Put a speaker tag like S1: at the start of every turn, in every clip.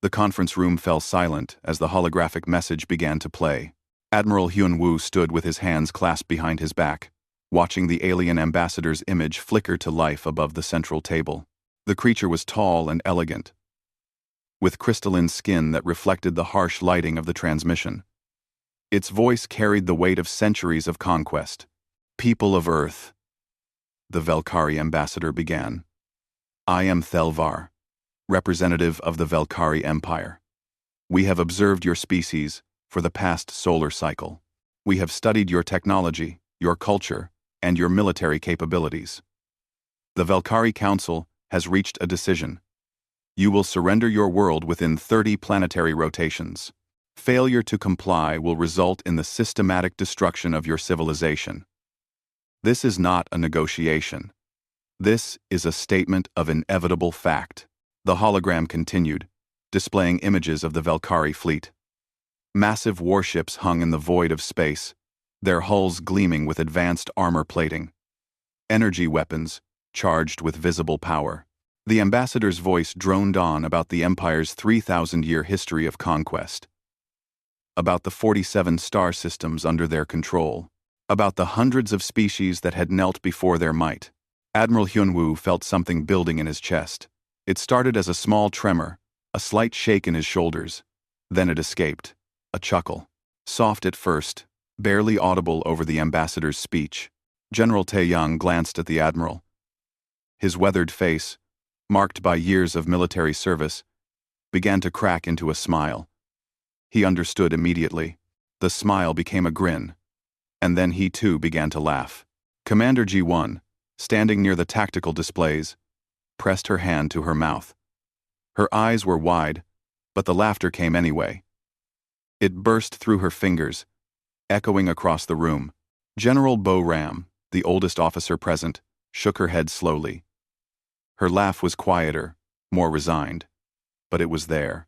S1: The conference room fell silent as the holographic message began to play. Admiral Hyun-woo stood with his hands clasped behind his back, watching the alien ambassador's image flicker to life above the central table. The creature was tall and elegant, with crystalline skin that reflected the harsh lighting of the transmission. Its voice carried the weight of centuries of conquest. "People of Earth," the Velkari ambassador began. "I am Thelvar, representative of the Velkari Empire. We have observed your species for the past solar cycle. We have studied your technology, your culture, and your military capabilities. The Velkari Council has reached a decision. You will surrender your world within 30 planetary rotations. Failure to comply will result in the systematic destruction of your civilization. This is not a negotiation. This is a statement of inevitable fact." The hologram continued, displaying images of the Velkari fleet. Massive warships hung in the void of space, their hulls gleaming with advanced armor plating. Energy weapons, charged with visible power. The ambassador's voice droned on about the Empire's 3,000-year history of conquest. About the 47 star systems under their control. About the hundreds of species that had knelt before their might. Admiral Hyun-woo felt something building in his chest. It started as a small tremor, a slight shake in his shoulders. Then it escaped. A chuckle. Soft at first, barely audible over the ambassador's speech. General Tae-young glanced at the admiral. His weathered face, marked by years of military service, began to crack into a smile. He understood immediately. The smile became a grin. And then he too began to laugh. Commander G1, standing near the tactical displays, pressed her hand to her mouth. Her eyes were wide, but the laughter came anyway. It burst through her fingers, echoing across the room. General Bo Ram, the oldest officer present, shook her head slowly. Her laugh was quieter, more resigned, but it was there.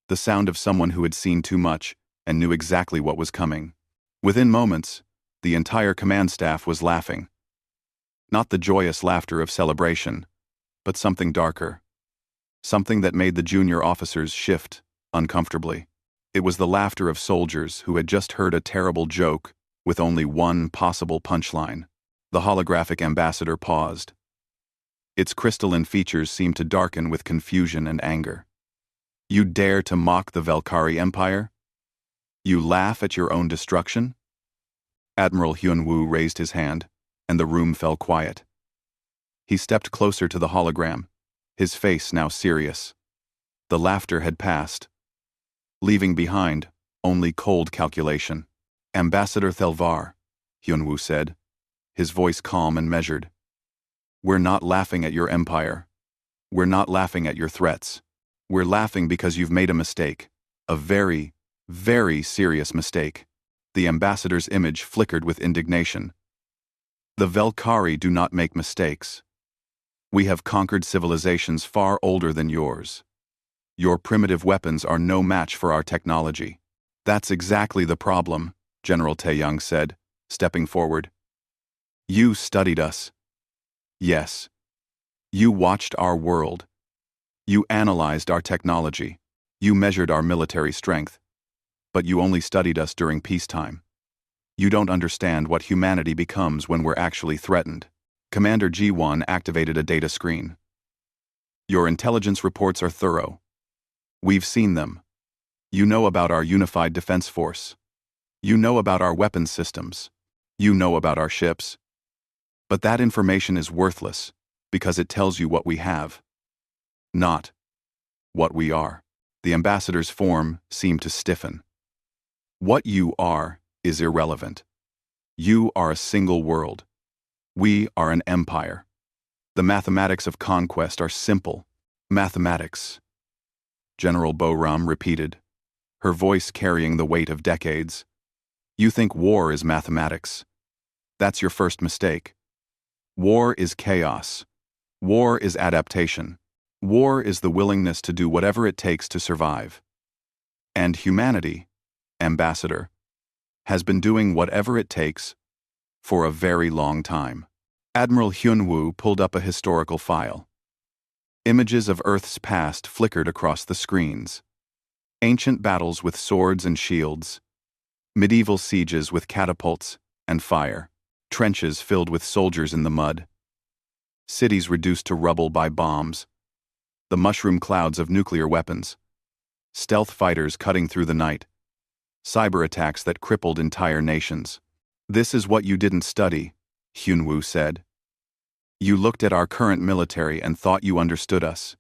S1: The sound of someone who had seen too much and knew exactly what was coming. Within moments, the entire command staff was laughing. Not the joyous laughter of celebration, but something darker. Something that made the junior officers shift uncomfortably. It was the laughter of soldiers who had just heard a terrible joke with only one possible punchline. The holographic ambassador paused. Its crystalline features seemed to darken with confusion and anger. "You dare to mock the Velkari Empire? You laugh at your own destruction?" Admiral Hyun-woo raised his hand, and the room fell quiet. He stepped closer to the hologram, his face now serious. The laughter had passed, leaving behind only cold calculation. "Ambassador Thelvar," Hyun-woo said, his voice calm and measured. "We're not laughing at your empire. We're not laughing at your threats. We're laughing because you've made a mistake. A very, very serious mistake." The ambassador's image flickered with indignation. "The Velkari do not make mistakes. We have conquered civilizations far older than yours. Your primitive weapons are no match for our technology." "That's exactly the problem," General Tae-young said, stepping forward. "You studied us. Yes. You watched our world. You analyzed our technology. You measured our military strength. But you only studied us during peacetime. You don't understand what humanity becomes when we're actually threatened." Commander G1 activated a data screen. "Your intelligence reports are thorough. We've seen them. You know about our unified defense force. You know about our weapons systems. You know about our ships. But that information is worthless because it tells you what we have, not what we are." The ambassador's form seemed to stiffen. "What you are is irrelevant. You are a single world. We are an empire. The mathematics of conquest are simple. Mathematics." General Bo Ram repeated, her voice carrying the weight of decades. "You think war is mathematics. That's your first mistake. War is chaos. War is adaptation. War is the willingness to do whatever it takes to survive. And humanity, Ambassador, has been doing whatever it takes for a very long time." Admiral Hyun-woo pulled up a historical file. Images of Earth's past flickered across the screens. Ancient battles with swords and shields, medieval sieges with catapults and fire, trenches filled with soldiers in the mud, cities reduced to rubble by bombs, the mushroom clouds of nuclear weapons, stealth fighters cutting through the night, cyber attacks that crippled entire nations. "This is what you didn't study," Hyunwoo said. "You looked at our current military and thought you understood us.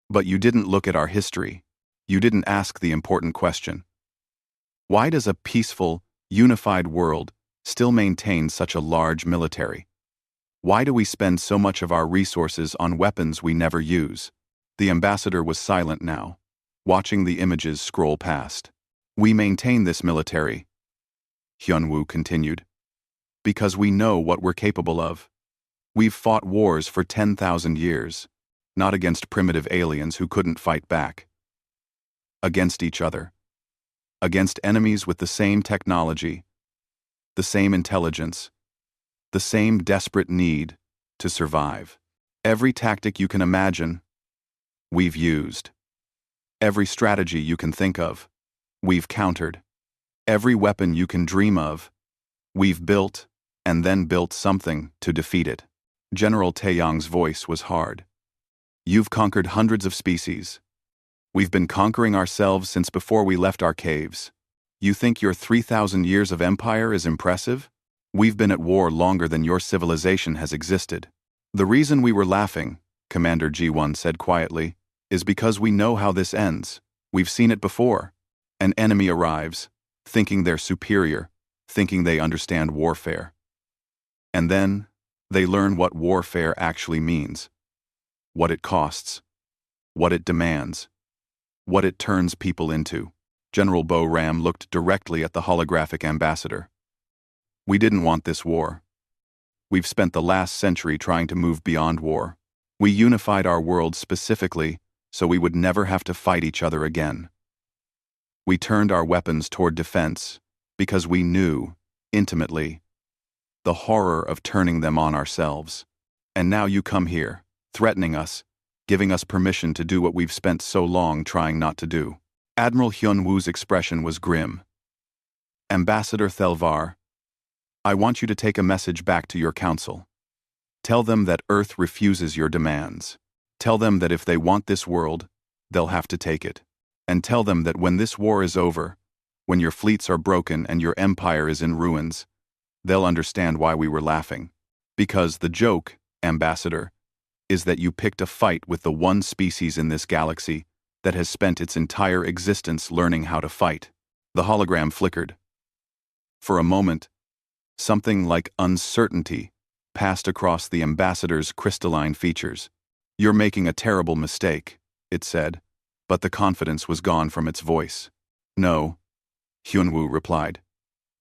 S1: But you didn't look at our history. You didn't ask the important question. Why does a peaceful, unified world still maintain such a large military? Why do we spend so much of our resources on weapons we never use?" The ambassador was silent now, watching the images scroll past. "We maintain this military," Hyunwoo continued, "because we know what we're capable of. We've fought wars for 10,000 years, not against primitive aliens who couldn't fight back. Against each other. Against enemies with the same technology, the same intelligence, the same desperate need to survive. Every tactic you can imagine, we've used. Every strategy you can think of, we've countered. Every weapon you can dream of, we've built and then built something to defeat it." General Taeyong's voice was hard. "You've conquered hundreds of species. We've been conquering ourselves since before we left our caves. You think your 3,000 years of empire is impressive? We've been at war longer than your civilization has existed. The reason we were laughing," Commander Ji-won said quietly, "is because we know how this ends. We've seen it before. An enemy arrives, thinking they're superior, thinking they understand warfare. And then, they learn what warfare actually means, what it costs, what it demands, what it turns people into." General Bo Ram looked directly at the holographic ambassador. "We didn't want this war. We've spent the last century trying to move beyond war. We unified our world specifically so we would never have to fight each other again. We turned our weapons toward defense because we knew, intimately, the horror of turning them on ourselves. And now you come here, threatening us, giving us permission to do what we've spent so long trying not to do." Admiral Hyunwoo's expression was grim. "Ambassador Thelvar, I want you to take a message back to your council. Tell them that Earth refuses your demands. Tell them that if they want this world, they'll have to take it. And tell them that when this war is over, when your fleets are broken and your empire is in ruins, they'll understand why we were laughing. Because the joke, Ambassador, is that you picked a fight with the one species in this galaxy that has spent its entire existence learning how to fight." The hologram flickered. For a moment, something like uncertainty passed across the ambassador's crystalline features. "You're making a terrible mistake," it said, but the confidence was gone from its voice. "No," Hyunwoo replied.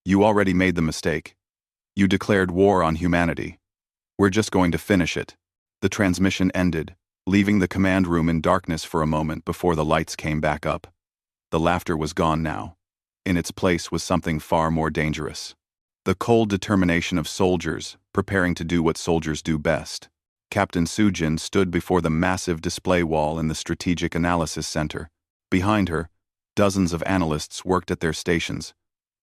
S1: "You already made the mistake. You declared war on humanity. We're just going to finish it." The transmission ended, leaving the command room in darkness for a moment before the lights came back up. The laughter was gone now. In its place was something far more dangerous. The cold determination of soldiers preparing to do what soldiers do best. Captain Soo-jin stood before the massive display wall in the Strategic Analysis Center. Behind her, dozens of analysts worked at their stations,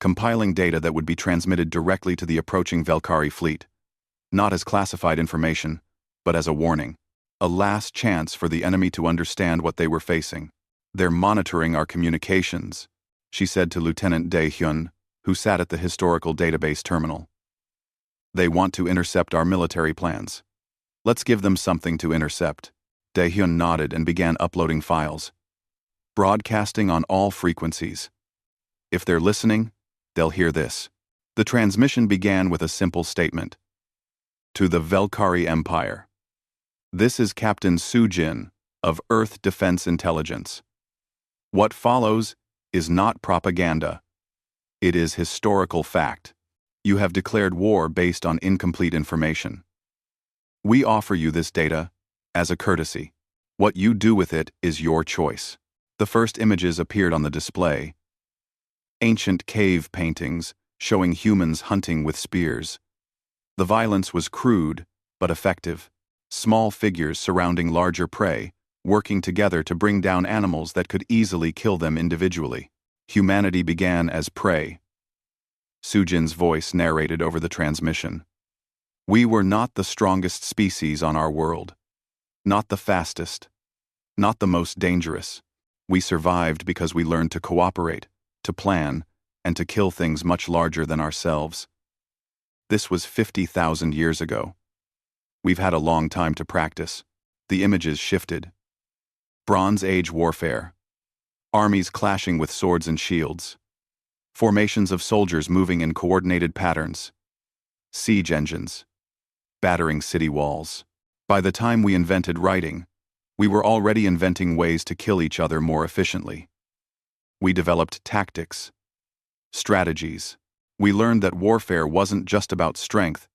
S1: compiling data that would be transmitted directly to the approaching Velkari fleet. Not as classified information, but as a warning. A last chance for the enemy to understand what they were facing. "They're monitoring our communications," she said to Lieutenant Dae-hyun, who sat at the historical database terminal. "They want to intercept our military plans. Let's give them something to intercept." Dae-hyun nodded and began uploading files. "Broadcasting on all frequencies. If they're listening, they'll hear this." The transmission began with a simple statement. "To the Velkari Empire. This is Captain Soo-jin of Earth Defense Intelligence. What follows is not propaganda. It is historical fact. You have declared war based on incomplete information. We offer you this data as a courtesy. What you do with it is your choice." The first images appeared on the display. Ancient cave paintings showing humans hunting with spears. The violence was crude, but effective. Small figures surrounding larger prey, working together to bring down animals that could easily kill them individually. Humanity began as prey. Sujin's voice narrated over the transmission. We were not the strongest species on our world. Not the fastest. Not the most dangerous. We survived because we learned to cooperate, to plan, and to kill things much larger than ourselves. This was 50,000 years ago. We've had a long time to practice. The images shifted. Bronze Age warfare. Armies clashing with swords and shields. Formations of soldiers moving in coordinated patterns. Siege engines. Battering city walls. By the time we invented writing, we were already inventing ways to kill each other more efficiently. We developed tactics, strategies. We learned that warfare wasn't just about strength,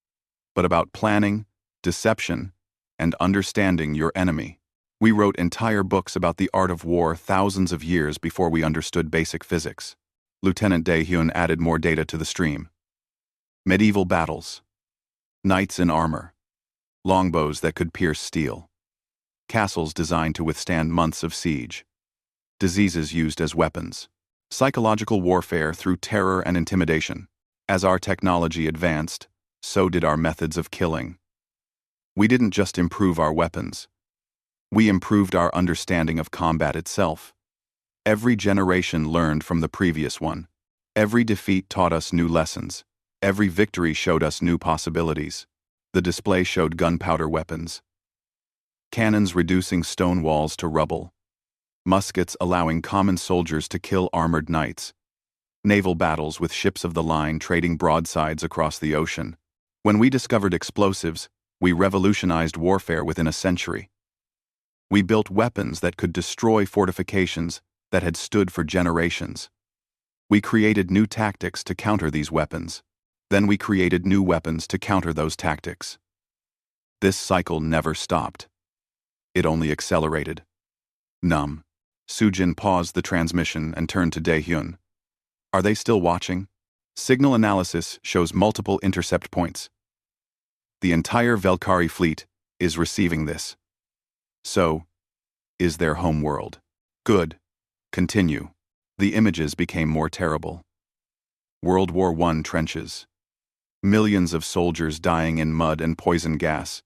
S1: but about planning, deception, and understanding your enemy. We wrote entire books about the art of war thousands of years before we understood basic physics. Lieutenant Dae-hyun added more data to the stream. Medieval battles. Knights in armor. Longbows that could pierce steel. Castles designed to withstand months of siege. Diseases used as weapons. Psychological warfare through terror and intimidation. As our technology advanced, so did our methods of killing. We didn't just improve our weapons. We improved our understanding of combat itself. Every generation learned from the previous one. Every defeat taught us new lessons. Every victory showed us new possibilities. The display showed gunpowder weapons. Cannons reducing stone walls to rubble. Muskets allowing common soldiers to kill armored knights. Naval battles with ships of the line trading broadsides across the ocean. When we discovered explosives, we revolutionized warfare within a century. We built weapons that could destroy fortifications that had stood for generations. We created new tactics to counter these weapons. Then we created new weapons to counter those tactics. This cycle never stopped. It only accelerated. Numb. Sujin paused the transmission and turned to Dae-hyun. Are they still watching? Signal analysis shows multiple intercept points. The entire Velkari fleet is receiving this. So, is their home world. Good. Continue. The images became more terrible. World War I trenches. Millions of soldiers dying in mud and poison gas.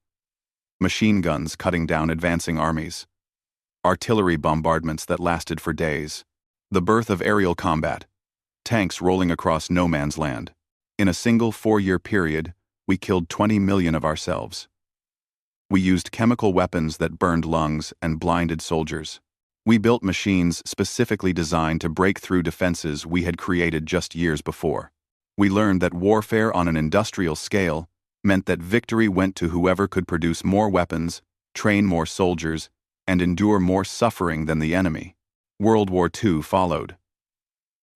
S1: Machine guns cutting down advancing armies. Artillery bombardments that lasted for days. The birth of aerial combat. Tanks rolling across no man's land. In a single 4-year period, we killed 20 million of ourselves. We used chemical weapons that burned lungs and blinded soldiers. We built machines specifically designed to break through defenses we had created just years before. We learned that warfare on an industrial scale meant that victory went to whoever could produce more weapons, train more soldiers, and endure more suffering than the enemy. World War II followed.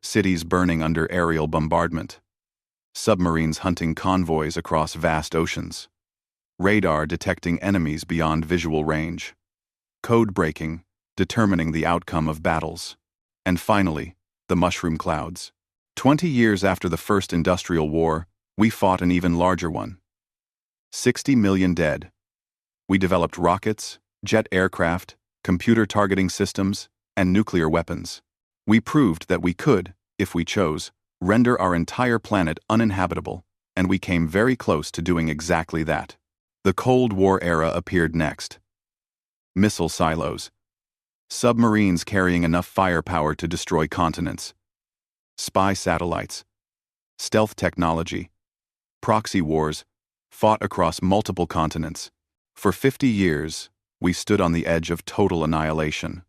S1: Cities burning under aerial bombardment. Submarines hunting convoys across vast oceans. Radar detecting enemies beyond visual range. Code breaking, determining the outcome of battles. And finally, the mushroom clouds. 20 years after the First Industrial War, we fought an even larger one. 60 million dead. We developed rockets, jet aircraft, computer targeting systems, and nuclear weapons. We proved that we could, if we chose, render our entire planet uninhabitable, and we came very close to doing exactly that. The Cold War era appeared next. Missile silos. Submarines carrying enough firepower to destroy continents. Spy satellites. Stealth technology. Proxy wars, fought across multiple continents. For 50 years, we stood on the edge of total annihilation.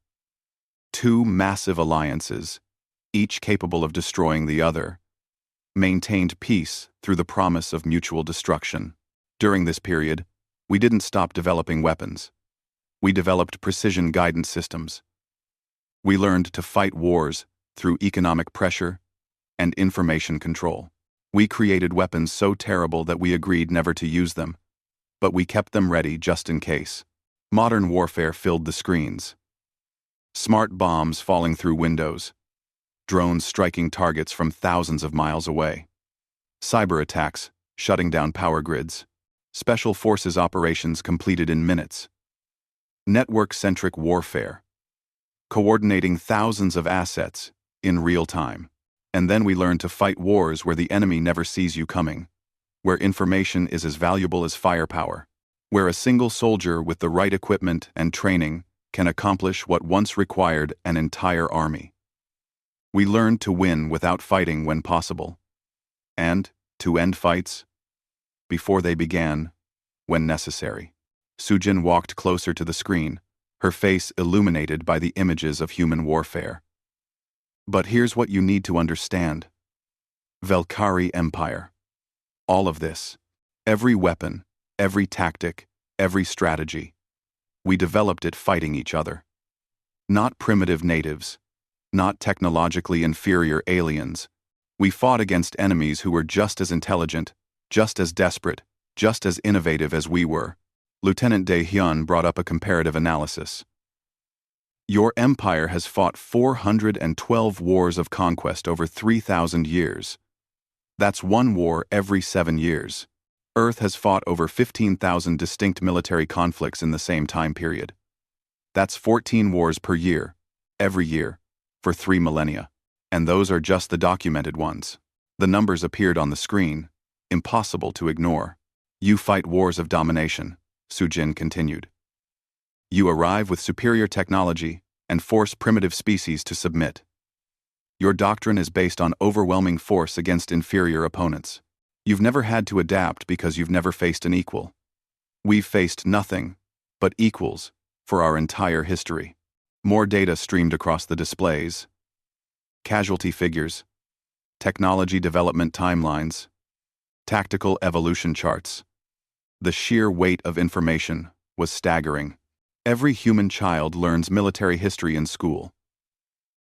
S1: Two massive alliances, each capable of destroying the other, maintained peace through the promise of mutual destruction. During this period, we didn't stop developing weapons. We developed precision guidance systems. We learned to fight wars through economic pressure and information control. We created weapons so terrible that we agreed never to use them, but we kept them ready just in case. Modern warfare filled the screens. Smart bombs falling through windows. Drones striking targets from thousands of miles away. Cyber attacks shutting down power grids. Special Forces operations completed in minutes. Network-centric warfare. Coordinating thousands of assets in real time. And then we learn to fight wars where the enemy never sees you coming, where information is as valuable as firepower, where a single soldier with the right equipment and training can accomplish what once required an entire army. We learned to win without fighting when possible, and to end fights before they began, when necessary. Sujin walked closer to the screen, her face illuminated by the images of human warfare. But here's what you need to understand. Velkari Empire. All of this, every weapon, every tactic, every strategy, we developed it fighting each other. Not primitive natives, not technologically inferior aliens. We fought against enemies who were just as intelligent, just as desperate, just as innovative as we were. Lieutenant Dae-hyun brought up a comparative analysis. Your empire has fought 412 wars of conquest over 3,000 years. That's one war every 7 years. Earth has fought over 15,000 distinct military conflicts in the same time period. That's 14 wars per year, every year, for 3 millennia. And those are just the documented ones. The numbers appeared on the screen, impossible to ignore. You fight wars of domination, Sujin continued. You arrive with superior technology and force primitive species to submit. Your doctrine is based on overwhelming force against inferior opponents. You've never had to adapt because you've never faced an equal. We've faced nothing but equals for our entire history. More data streamed across the displays. Casualty figures, technology development timelines, tactical evolution charts. The sheer weight of information was staggering. Every human child learns military history in school.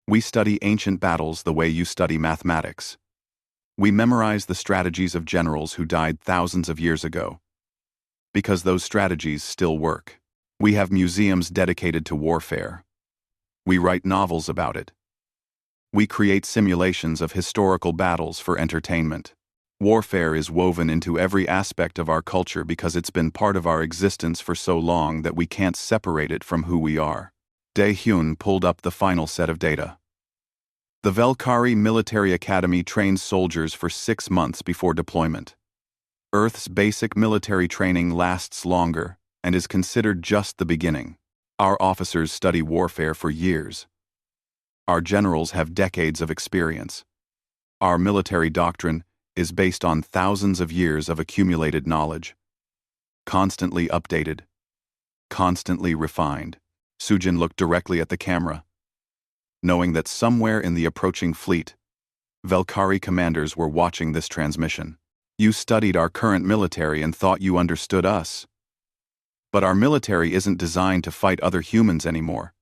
S1: We study ancient battles the way you study mathematics. We memorize the strategies of generals who died thousands of years ago. Because those strategies still work. We have museums dedicated to warfare. We write novels about it. We create simulations of historical battles for entertainment. Warfare is woven into every aspect of our culture because it's been part of our existence for so long that we can't separate it from who we are. Dae-hyun pulled up the final set of data. The Velkari Military Academy trains soldiers for 6 months before deployment. Earth's basic military training lasts longer and is considered just the beginning. Our officers study warfare for years. Our generals have decades of experience. Our military doctrine is based on thousands of years of accumulated knowledge. Constantly updated. Constantly refined. Sujin looked directly at the camera, knowing that somewhere in the approaching fleet, Velkari commanders were watching this transmission. You studied our current military and thought you understood us. But our military isn't designed to fight other humans anymore.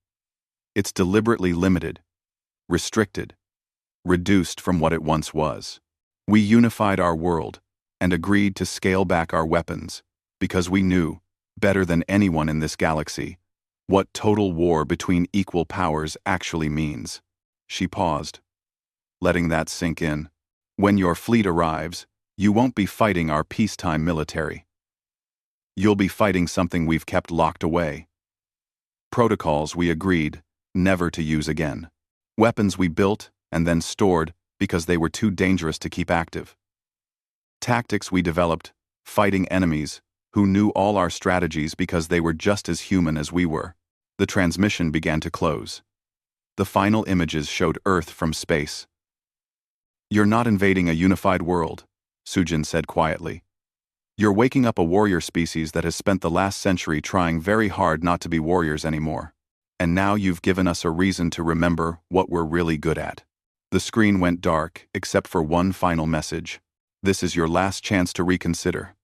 S1: It's deliberately limited, restricted, reduced from what it once was. We unified our world and agreed to scale back our weapons because we knew, better than anyone in this galaxy, what total war between equal powers actually means. She paused, letting that sink in. When your fleet arrives, you won't be fighting our peacetime military. You'll be fighting something we've kept locked away. Protocols we agreed never to use again. Weapons we built and then stored because they were too dangerous to keep active. Tactics we developed, fighting enemies who knew all our strategies because they were just as human as we were. The transmission began to close. The final images showed Earth from space. You're not invading a unified world, Sujin said quietly. You're waking up a warrior species that has spent the last century trying very hard not to be warriors anymore. And now you've given us a reason to remember what we're really good at. The screen went dark, except for one final message. This is your last chance to reconsider.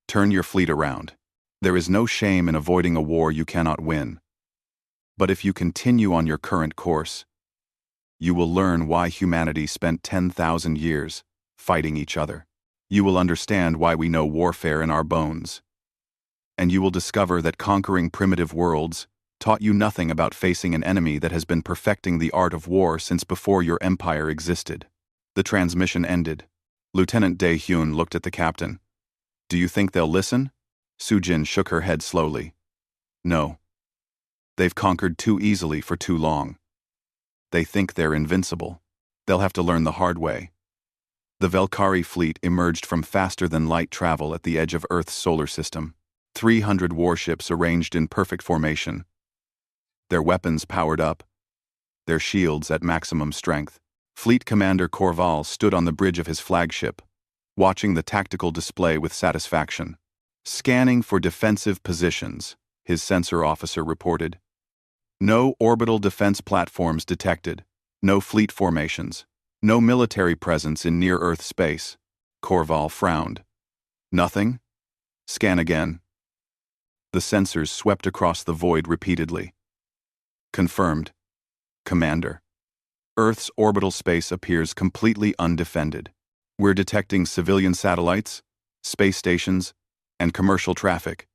S1: Turn your fleet around. There is no shame in avoiding a war you cannot win. But if you continue on your current course, you will learn why humanity spent 10,000 years fighting each other. You will understand why we know warfare in our bones. And you will discover that conquering primitive worlds taught you nothing about facing an enemy that has been perfecting the art of war since before your empire existed. The transmission ended. Lieutenant Dae-hyun looked at the captain. Do you think they'll listen? Sujin shook her head slowly. No. They've conquered too easily for too long. They think they're invincible. They'll have to learn the hard way. The Valkyrie fleet emerged from faster-than-light travel at the edge of Earth's solar system. 300 warships arranged in perfect formation. Their weapons powered up, their shields at maximum strength. Fleet Commander Korval stood on the bridge of his flagship, watching the tactical display with satisfaction. Scanning for defensive positions, his sensor officer reported. No orbital defense platforms detected, no fleet formations, no military presence in near-Earth space. Korval frowned. Nothing? Scan again. The sensors swept across the void repeatedly. Confirmed. Commander. Earth's orbital space appears completely undefended. We're detecting civilian satellites, space stations, and commercial traffic,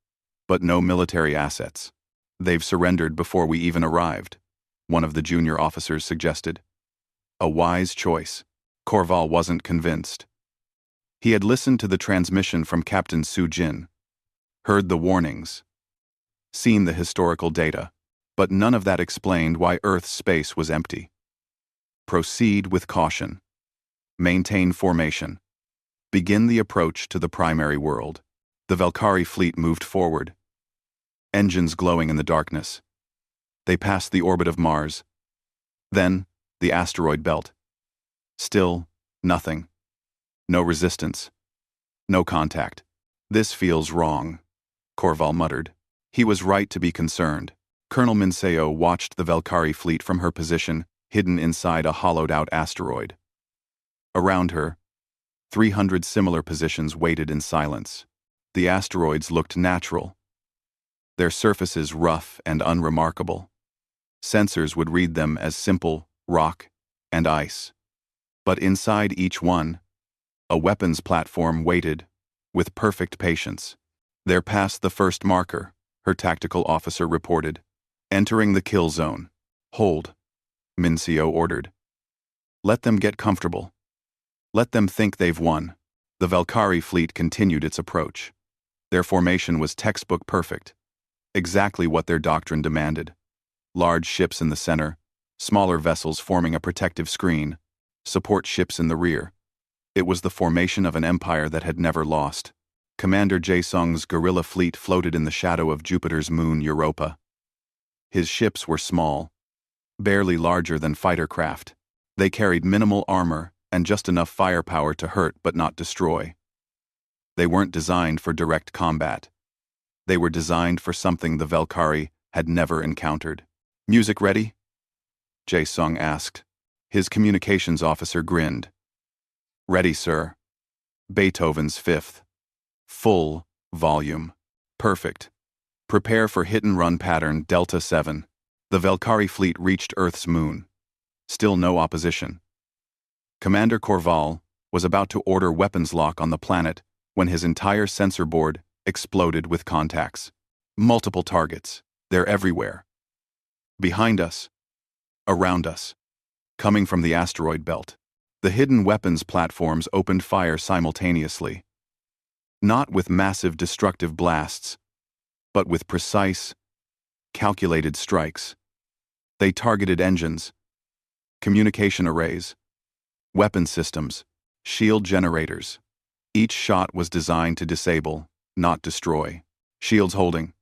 S1: but no military assets. They've surrendered before we even arrived, one of the junior officers suggested. A wise choice. Korval wasn't convinced. He had listened to the transmission from Captain Sujin, heard the warnings, seen the historical data, but none of that explained why Earth's space was empty. Proceed with caution. Maintain formation. Begin the approach to the primary world. The Valkyrie fleet moved forward, engines glowing in the darkness. They passed the orbit of Mars. Then, the asteroid belt. Still, nothing. No resistance. No contact. This feels wrong, Korval muttered. He was right to be concerned. Colonel Minseo watched the Valkyrie fleet from her position, hidden inside a hollowed-out asteroid. Around her, 300 similar positions waited in silence. The asteroids looked natural, their surfaces rough and unremarkable. Sensors would read them as simple rock and ice. But inside each one, a weapons platform waited, with perfect patience. They're past the first marker, her tactical officer reported. Entering the kill zone. Hold, Minseo ordered. Let them get comfortable. Let them think they've won. The Valkyrie fleet continued its approach. Their formation was textbook perfect. Exactly what their doctrine demanded. Large ships in the center, smaller vessels forming a protective screen, support ships in the rear. It was the formation of an empire that had never lost. Commander Jae-sung's guerrilla fleet floated in the shadow of Jupiter's moon Europa. His ships were small, barely larger than fighter craft. They carried minimal armor and just enough firepower to hurt but not destroy. They weren't designed for direct combat. They were designed for something the Valkyrie had never encountered. Music ready? Jae-sung asked. His communications officer grinned. Ready, sir. Beethoven's Fifth. Full volume. Perfect. Prepare for hit-and-run pattern Delta 7. The Valkyrie fleet reached Earth's moon. Still no opposition. Commander Korval was about to order weapons lock on the planet when his entire sensor board exploded with contacts. Multiple targets. They're everywhere. Behind us. Around us. Coming from the asteroid belt. The hidden weapons platforms opened fire simultaneously. Not with massive destructive blasts, but with precise, calculated strikes. They targeted engines, communication arrays, weapon systems, shield generators. Each shot was designed to disable, not destroy. Shields holding,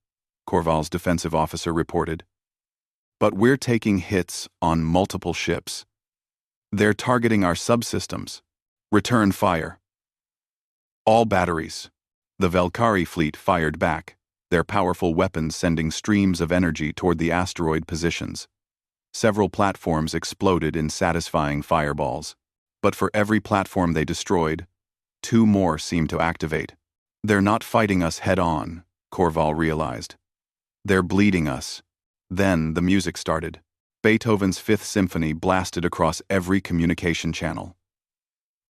S1: Korval's defensive officer reported. But we're taking hits on multiple ships. They're targeting our subsystems. Return fire. All batteries. The Valkyrie fleet fired back, their powerful weapons sending streams of energy toward the asteroid positions. Several platforms exploded in satisfying fireballs. But for every platform they destroyed, 2 more seemed to activate. They're not fighting us head-on, Korval realized. They're bleeding us. Then the music started. Beethoven's Fifth Symphony blasted across every communication channel.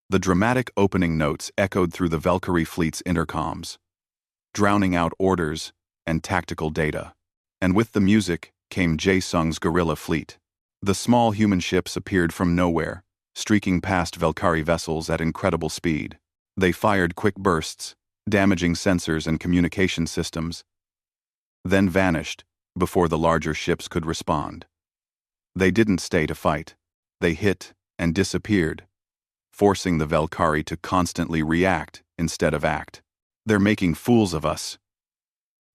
S1: The dramatic opening notes echoed through the Valkyrie fleet's intercoms, drowning out orders and tactical data. And with the music came Jae-sung's guerrilla fleet. The small human ships appeared from nowhere, streaking past Valkyrie vessels at incredible speed. They fired quick bursts, damaging sensors and communication systems, then vanished before the larger ships could respond. They didn't stay to fight. They hit and disappeared, forcing the Velkari to constantly react instead of act. "They're making fools of us,"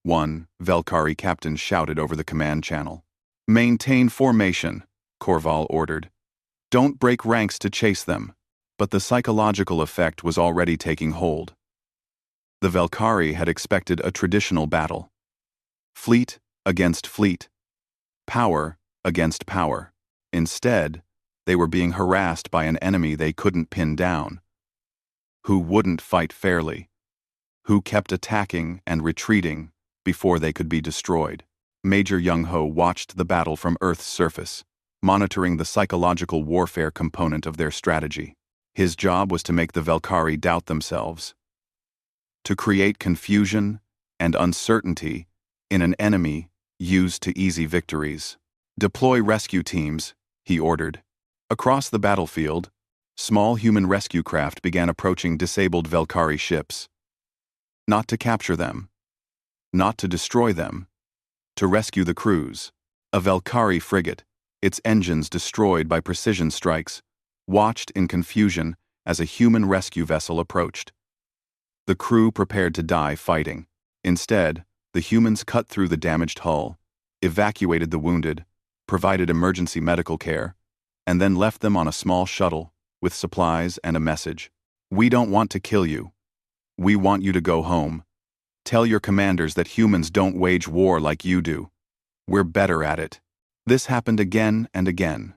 S1: one Velkari captain shouted over the command channel. "Maintain formation," Korval ordered. "Don't break ranks to chase them." But the psychological effect was already taking hold. The Velkari had expected a traditional battle. Fleet against fleet. Power against power. Instead, they were being harassed by an enemy they couldn't pin down. Who wouldn't fight fairly. Who kept attacking and retreating before they could be destroyed. Major Young-ho watched the battle from Earth's surface, monitoring the psychological warfare component of their strategy. His job was to make the Velkari doubt themselves, to create confusion and uncertainty in an enemy used to easy victories. "Deploy rescue teams," he ordered. Across the battlefield, small human rescue craft began approaching disabled Velkari ships. Not to capture them, not to destroy them, to rescue the crews. A Velkari frigate, its engines destroyed by precision strikes, watched in confusion as a human rescue vessel approached. The crew prepared to die fighting. Instead, the humans cut through the damaged hull, evacuated the wounded, provided emergency medical care, and then left them on a small shuttle with supplies and a message. "We don't want to kill you. We want you to go home. Tell your commanders that humans don't wage war like you do. We're better at it." This happened again and again.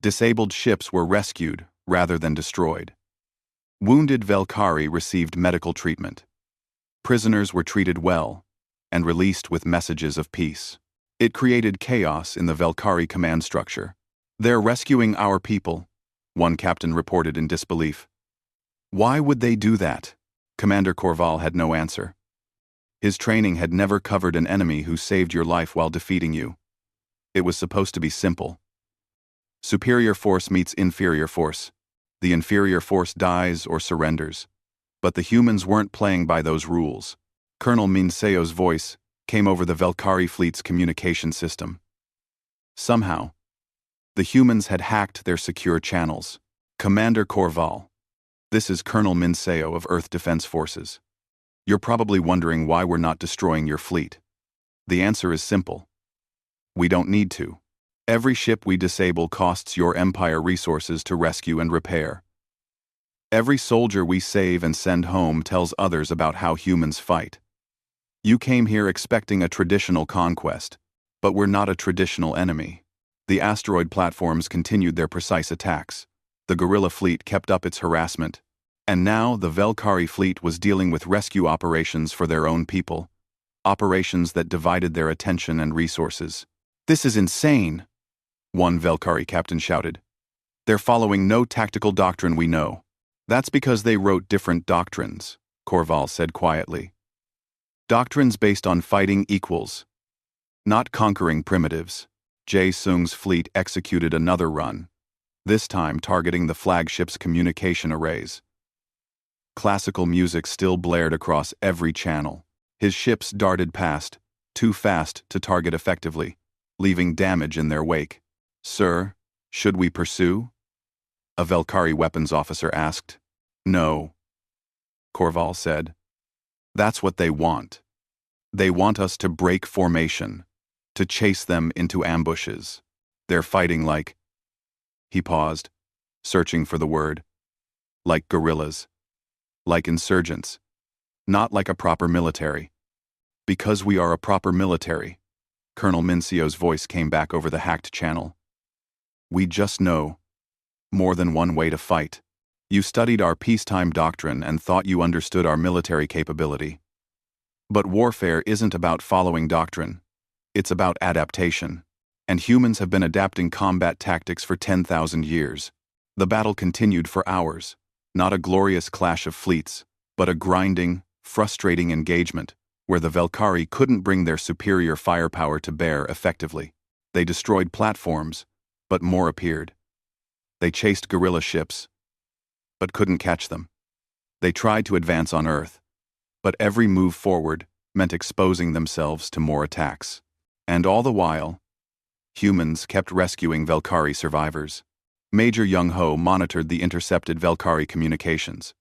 S1: Disabled ships were rescued rather than destroyed. Wounded Velkari received medical treatment. Prisoners were treated well and released with messages of peace. It created chaos in the Velkari command structure. "They're rescuing our people," one captain reported in disbelief. "Why would they do that?" Commander Korval had no answer. His training had never covered an enemy who saved your life while defeating you. It was supposed to be simple. Superior force meets inferior force. The inferior force dies or surrenders. But the humans weren't playing by those rules. Colonel Minseo's voice came over the Velkari fleet's communication system. Somehow, the humans had hacked their secure channels. "Commander Korval, this is Colonel Minseo of Earth Defense Forces. You're probably wondering why we're not destroying your fleet. The answer is simple. We don't need to. Every ship we disable costs your empire resources to rescue and repair. Every soldier we save and send home tells others about how humans fight. You came here expecting a traditional conquest, but we're not a traditional enemy." The asteroid platforms continued their precise attacks. The guerrilla fleet kept up its harassment. And now the Velkari fleet was dealing with rescue operations for their own people. Operations that divided their attention and resources. "This is insane," one Velkari captain shouted. "They're following no tactical doctrine we know." "That's because they wrote different doctrines," Korval said quietly. "Doctrines based on fighting equals, not conquering primitives." Jae-sung's fleet executed another run, this time targeting the flagship's communication arrays. Classical music still blared across every channel. His ships darted past, too fast to target effectively, leaving damage in their wake. "Sir, should we pursue?" a Velkari weapons officer asked. "No," Korval said. "That's what they want. They want us to break formation, to chase them into ambushes. They're fighting like..." He paused, searching for the word. "Like guerrillas. Like insurgents. Not like a proper military." "Because we are a proper military," Colonel Minseo's voice came back over the hacked channel. "We just know more than one way to fight. You studied our peacetime doctrine and thought you understood our military capability. But warfare isn't about following doctrine. It's about adaptation. And humans have been adapting combat tactics for 10,000 years. The battle continued for hours. Not a glorious clash of fleets, but a grinding, frustrating engagement where the Velkari couldn't bring their superior firepower to bear effectively. They destroyed platforms, but more appeared. They chased guerrilla ships, but couldn't catch them. They tried to advance on Earth, But every move forward meant exposing themselves to more attacks. And all the while, humans kept rescuing Velkari survivors. Major Young-ho monitored the intercepted Velkari communications.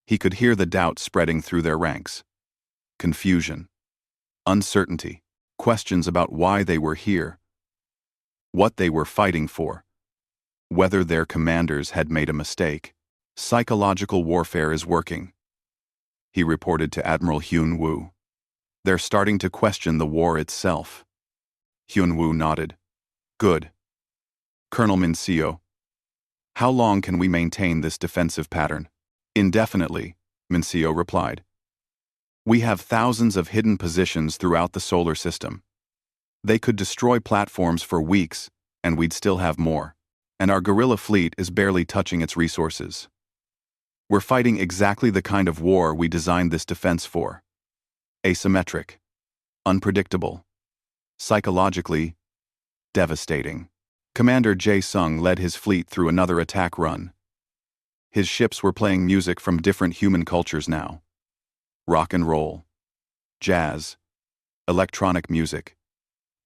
S1: He could hear the doubt spreading through their ranks. Confusion, uncertainty, questions about why they were here, what they were fighting for, whether their commanders had made a mistake. Psychological warfare is working, he reported to Admiral Hyun-woo. They're starting to question the war itself. Hyun-woo nodded. Good. Colonel Min-seo, how long can we maintain this defensive pattern? Indefinitely, Min-seo replied. We have thousands of hidden positions throughout the solar system. They could destroy platforms for weeks, and we'd still have more. And our guerrilla fleet is barely touching its resources. We're fighting exactly the kind of war we designed this defense for. Asymmetric, unpredictable, psychologically devastating. Commander Jae-sung led his fleet through another attack run. His ships were playing music from different human cultures now. Rock and roll, jazz, electronic music,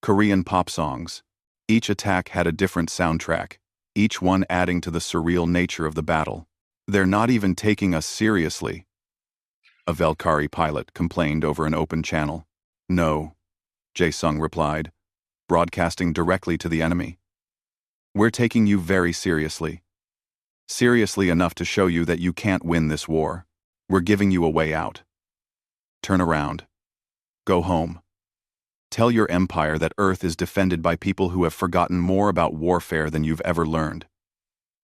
S1: Korean pop songs. Each attack had a different soundtrack, each one adding to the surreal nature of the battle. They're not even taking us seriously, a Velkari pilot complained over an open channel. No, Jae-sung replied, broadcasting directly to the enemy. We're taking you very seriously. Seriously enough to show you that you can't win this war. We're giving you a way out. Turn around. Go home. Tell your empire that Earth is defended by people who have forgotten more about warfare than you've ever learned.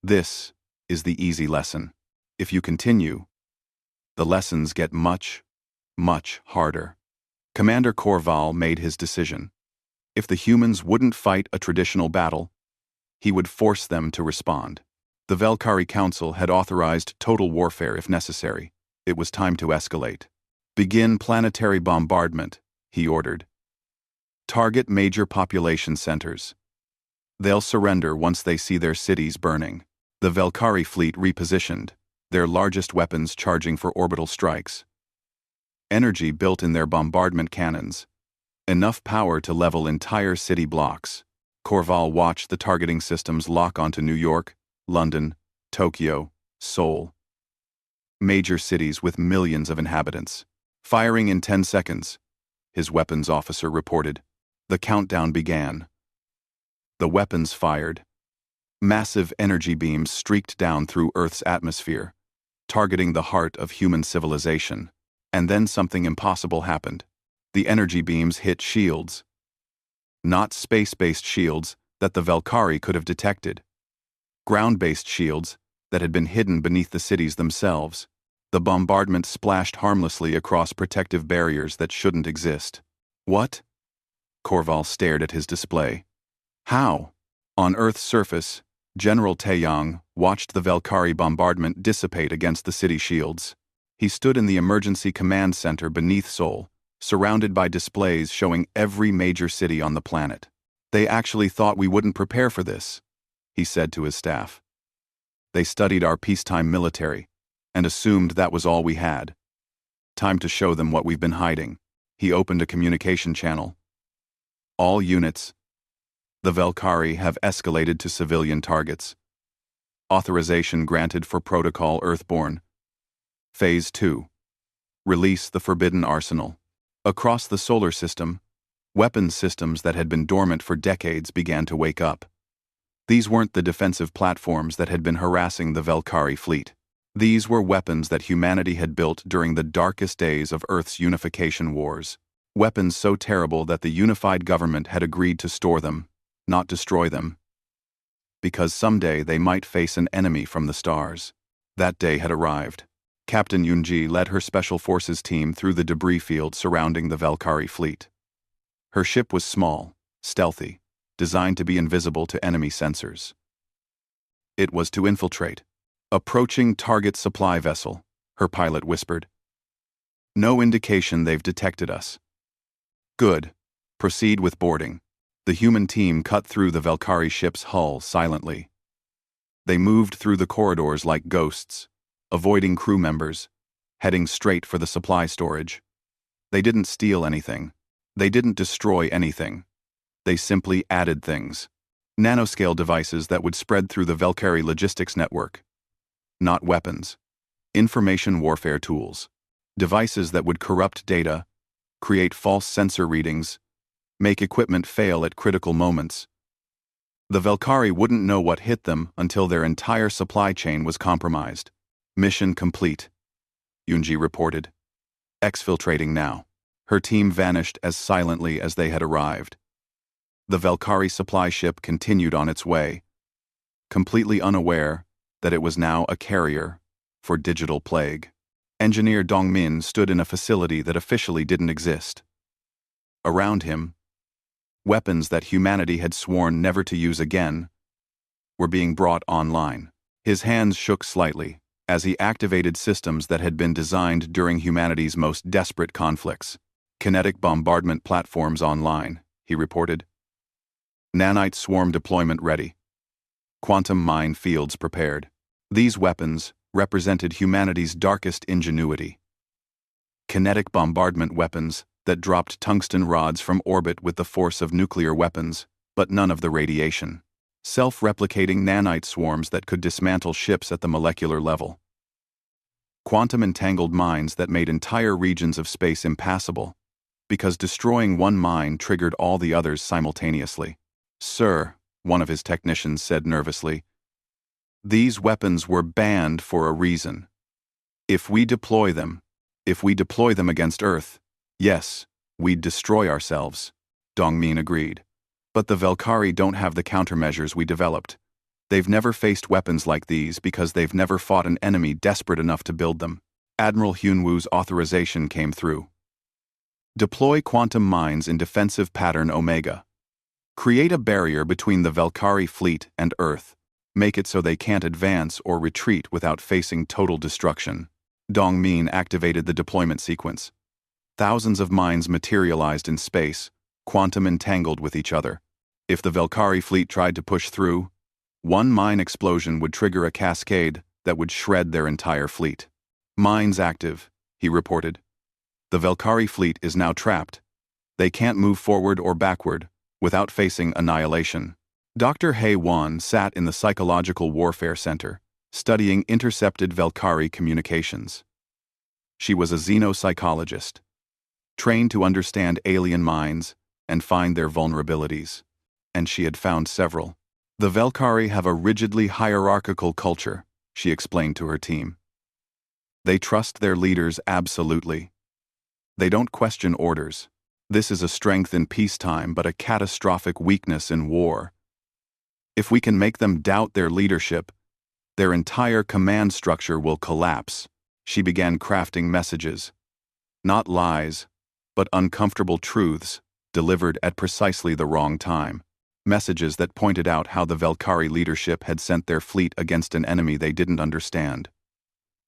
S1: This is the easy lesson. If you continue, the lessons get much, much harder. Commander Korval made his decision. If the humans wouldn't fight a traditional battle, he would force them to respond. The Velkari Council had authorized total warfare if necessary. It was time to escalate. Begin planetary bombardment, he ordered. Target major population centers. They'll surrender once they see their cities burning. The Velkari fleet repositioned, their largest weapons charging for orbital strikes. Energy built in their bombardment cannons. Enough power to level entire city blocks. Korval watched the targeting systems lock onto New York, London, Tokyo, Seoul. Major cities with millions of inhabitants. Firing in 10 seconds, his weapons officer reported. The countdown began. The weapons fired. Massive energy beams streaked down through Earth's atmosphere, targeting the heart of human civilization. And then something impossible happened. The energy beams hit shields. Not space-based shields that the Velkari could have detected. Ground-based shields that had been hidden beneath the cities themselves. The bombardment splashed harmlessly across protective barriers that shouldn't exist. What? Korval stared at his display. How? On Earth's surface, General Taeyang watched the Velkari bombardment dissipate against the city shields. He stood in the emergency command center beneath Seoul, surrounded by displays showing every major city on the planet. They actually thought we wouldn't prepare for this, he said to his staff. They studied our peacetime military and assumed that was all we had. Time to show them what we've been hiding. He opened a communication channel. All units. The Velkari have escalated to civilian targets. Authorization granted for Protocol Earthborn. Phase 2. Release the Forbidden Arsenal. Across the solar system, weapons systems that had been dormant for decades began to wake up. These weren't the defensive platforms that had been harassing the Velkari fleet. These were weapons that humanity had built during the darkest days of Earth's unification wars. Weapons so terrible that the unified government had agreed to store them, not destroy them. Because someday they might face an enemy from the stars. That day had arrived. Captain Yoonji led her Special Forces team through the debris field surrounding the Velkari fleet. Her ship was small, stealthy, designed to be invisible to enemy sensors. It was to infiltrate. Approaching target supply vessel, her pilot whispered. No indication they've detected us. Good. Proceed with boarding. The human team cut through the Velkari ship's hull silently. They moved through the corridors like ghosts, avoiding crew members, heading straight for the supply storage. They didn't steal anything. They didn't destroy anything. They simply added things. Nanoscale devices that would spread through the Valkyrie logistics network. Not weapons. Information warfare tools. Devices that would corrupt data, create false sensor readings, make equipment fail at critical moments. The Valkyrie wouldn't know what hit them until their entire supply chain was compromised. Mission complete, Yunji reported. Exfiltrating now. Her team vanished as silently as they had arrived. The Valkyrie supply ship continued on its way, completely unaware that it was now a carrier for digital plague. Engineer Dongmin stood in a facility that officially didn't exist. Around him, weapons that humanity had sworn never to use again were being brought online. His hands shook slightly as he activated systems that had been designed during humanity's most desperate conflicts. Kinetic bombardment platforms online, he reported. Nanite swarm deployment ready. Quantum mine fields prepared. These weapons represented humanity's darkest ingenuity. Kinetic bombardment weapons that dropped tungsten rods from orbit with the force of nuclear weapons, but none of the radiation. Self-replicating nanite swarms that could dismantle ships at the molecular level. Quantum entangled mines that made entire regions of space impassable, because destroying one mine triggered all the others simultaneously. "Sir," one of his technicians said nervously, "these weapons were banned for a reason. If we deploy them against Earth, yes, we'd destroy ourselves," Dongmin agreed. "But the Valkyrie don't have the countermeasures we developed. They've never faced weapons like these because they've never fought an enemy desperate enough to build them." Admiral Hyunwoo's authorization came through. Deploy quantum mines in defensive pattern Omega. Create a barrier between the Valkyrie fleet and Earth. Make it so they can't advance or retreat without facing total destruction. Dongmin activated the deployment sequence. Thousands of mines materialized in space, quantum entangled with each other. If the Valkyrie fleet tried to push through, one mine explosion would trigger a cascade that would shred their entire fleet. "Mines active," he reported. "The Valkyrie fleet is now trapped. They can't move forward or backward without facing annihilation." Dr. Hei Wan sat in the Psychological Warfare Center, studying intercepted Valkyrie communications. She was a xenopsychologist, trained to understand alien minds and find their vulnerabilities. And she had found several. "The Valkyrie have a rigidly hierarchical culture," she explained to her team. "They trust their leaders absolutely. They don't question orders. This is a strength in peacetime but a catastrophic weakness in war. If we can make them doubt their leadership, their entire command structure will collapse." She began crafting messages. Not lies, but uncomfortable truths, delivered at precisely the wrong time. Messages that pointed out how the Valkyrie leadership had sent their fleet against an enemy they didn't understand.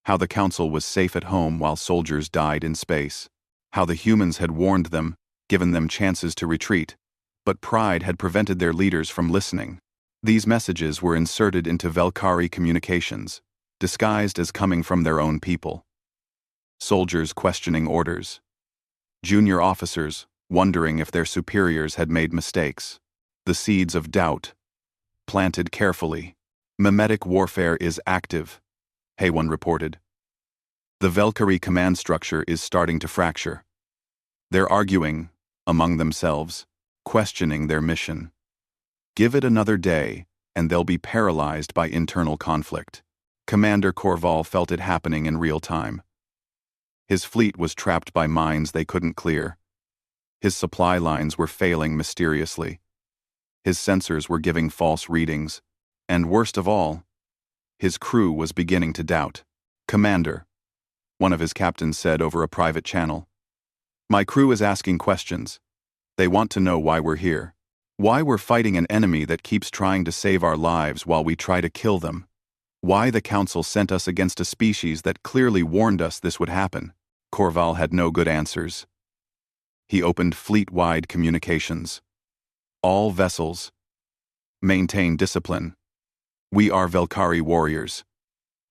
S1: How the Council was safe at home while soldiers died in space. How the humans had warned them, given them chances to retreat, but pride had prevented their leaders from listening. These messages were inserted into Valkyrie communications, disguised as coming from their own people. Soldiers questioning orders. Junior officers wondering if their superiors had made mistakes. The seeds of doubt, planted carefully. "Mimetic warfare is active," Haewon reported. "The Valkyrie command structure is starting to fracture. They're arguing, among themselves, questioning their mission. Give it another day, and they'll be paralyzed by internal conflict." Commander Korval felt it happening in real time. His fleet was trapped by mines they couldn't clear. His supply lines were failing mysteriously. His sensors were giving false readings, and worst of all, his crew was beginning to doubt. "Commander," one of his captains said over a private channel, "my crew is asking questions. They want to know why we're here. Why we're fighting an enemy that keeps trying to save our lives while we try to kill them. Why the Council sent us against a species that clearly warned us this would happen." Korval had no good answers. He opened fleet-wide communications. "All vessels, maintain discipline. We are Valkyrie warriors.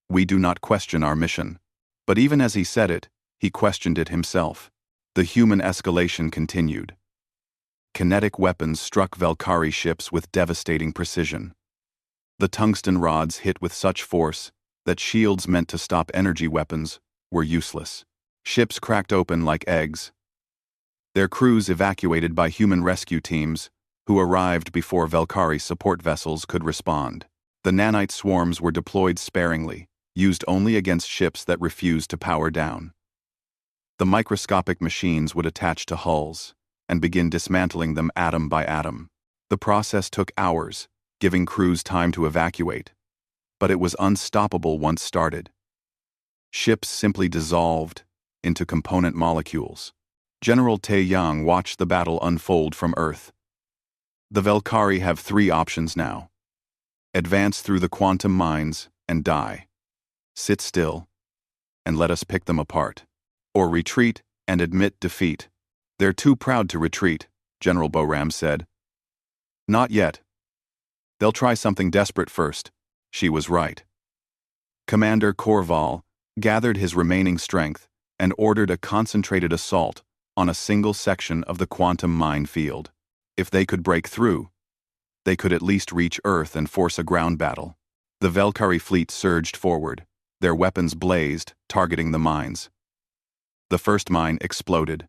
S1: We do not question our mission. But even as he said it, he questioned it himself. The human escalation continued. Kinetic weapons struck Valkyrie ships with devastating precision. The tungsten rods hit with such force that shields meant to stop energy weapons were useless. Ships cracked open like eggs, their crews evacuated by human rescue teams, who arrived before Valkyrie support vessels could respond. The nanite swarms were deployed sparingly, used only against ships that refused to power down. The microscopic machines would attach to hulls and begin dismantling them atom by atom. The process took hours, giving crews time to evacuate, but it was unstoppable once started. Ships simply dissolved into component molecules. General Taeyang watched the battle unfold from Earth. The Valkyrie have 3 options now. Advance through the quantum mines and die. Sit still and let us pick them apart. Or retreat and admit defeat. They're too proud to retreat, General Boram said. Not yet. They'll try something desperate first. She was right. Commander Korval gathered his remaining strength and ordered a concentrated assault on a single section of the quantum mine field. If they could break through, they could at least reach Earth and force a ground battle. The Valkyrie fleet surged forward, their weapons blazed, targeting the mines. The first mine exploded.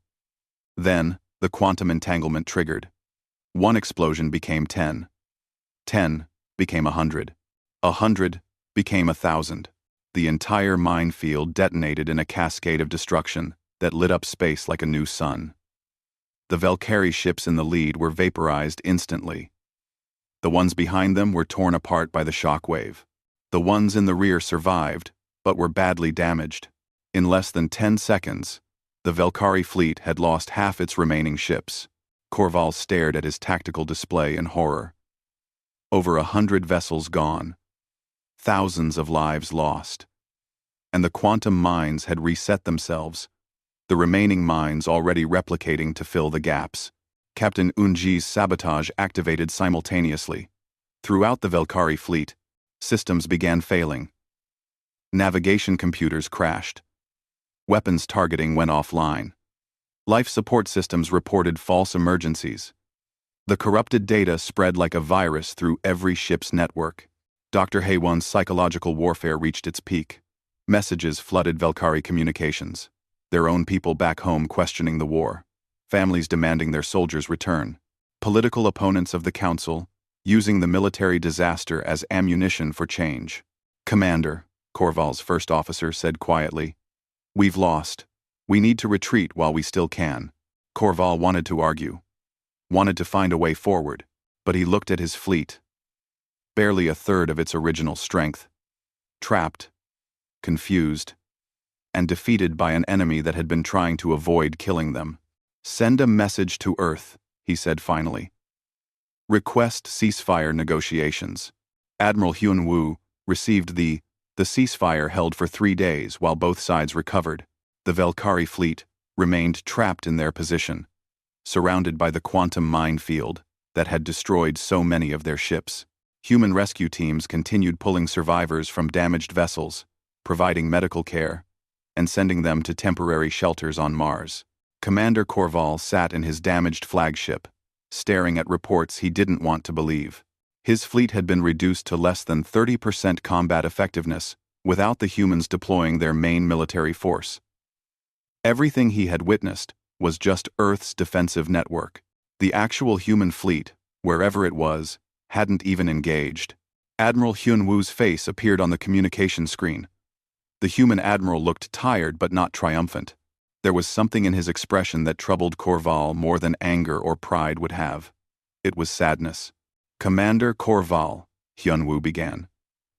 S1: Then, the quantum entanglement triggered. 1 explosion became 10. 10 became 100. 100 became 1,000. The entire minefield detonated in a cascade of destruction that lit up space like a new sun. The Valkyrie ships in the lead were vaporized instantly. The ones behind them were torn apart by the shock wave. The ones in the rear survived, but were badly damaged. In less than 10 seconds, the Valkyrie fleet had lost half its remaining ships. Korval stared at his tactical display in horror. Over 100 vessels gone. Thousands of lives lost. And the quantum mines had reset themselves, the remaining mines already replicating to fill the gaps. Captain Unji's sabotage activated simultaneously. Throughout the Valkyrie fleet, systems began failing. Navigation computers crashed. Weapons targeting went offline. Life support systems reported false emergencies. The corrupted data spread like a virus through every ship's network. Dr. Haywon's psychological warfare reached its peak. Messages flooded Valkyrie communications. Their own people back home questioning the war. Families demanding their soldiers return. Political opponents of the council using the military disaster as ammunition for change. Commander, Korval's first officer said quietly, "We've lost. We need to retreat while we still can." Korval wanted to argue, wanted to find a way forward, but he looked at his fleet. Barely a third of its original strength. Trapped, confused, and defeated by an enemy that had been trying to avoid killing them. "Send a message to Earth," he said finally. "Request ceasefire negotiations." Admiral Hyun-woo received the ceasefire held for 3 days while both sides recovered. The Valkyrie fleet remained trapped in their position, surrounded by the quantum minefield that had destroyed so many of their ships. Human rescue teams continued pulling survivors from damaged vessels, providing medical care, and sending them to temporary shelters on Mars. Commander Korval sat in his damaged flagship, staring at reports he didn't want to believe. His fleet had been reduced to less than 30% combat effectiveness without the humans deploying their main military force. Everything he had witnessed was just Earth's defensive network. The actual human fleet, wherever it was, hadn't even engaged. Admiral Hyun-woo's face appeared on the communication screen. The human admiral looked tired but not triumphant. There was something in his expression that troubled Korval more than anger or pride would have. It was sadness. "Commander Korval," Hyun-woo began.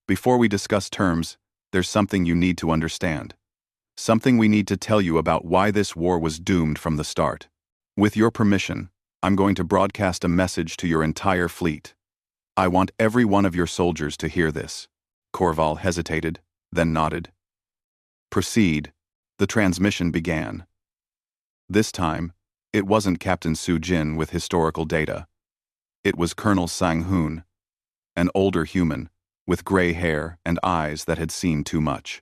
S1: "Before we discuss terms, there's something you need to understand. Something we need to tell you about why this war was doomed from the start. With your permission, I'm going to broadcast a message to your entire fleet. I want every one of your soldiers to hear this." Korval hesitated, then nodded. "Proceed." The transmission began. This time, it wasn't Captain Soo-jin with historical data. It was Colonel Sang-hoon, an older human, with gray hair and eyes that had seen too much.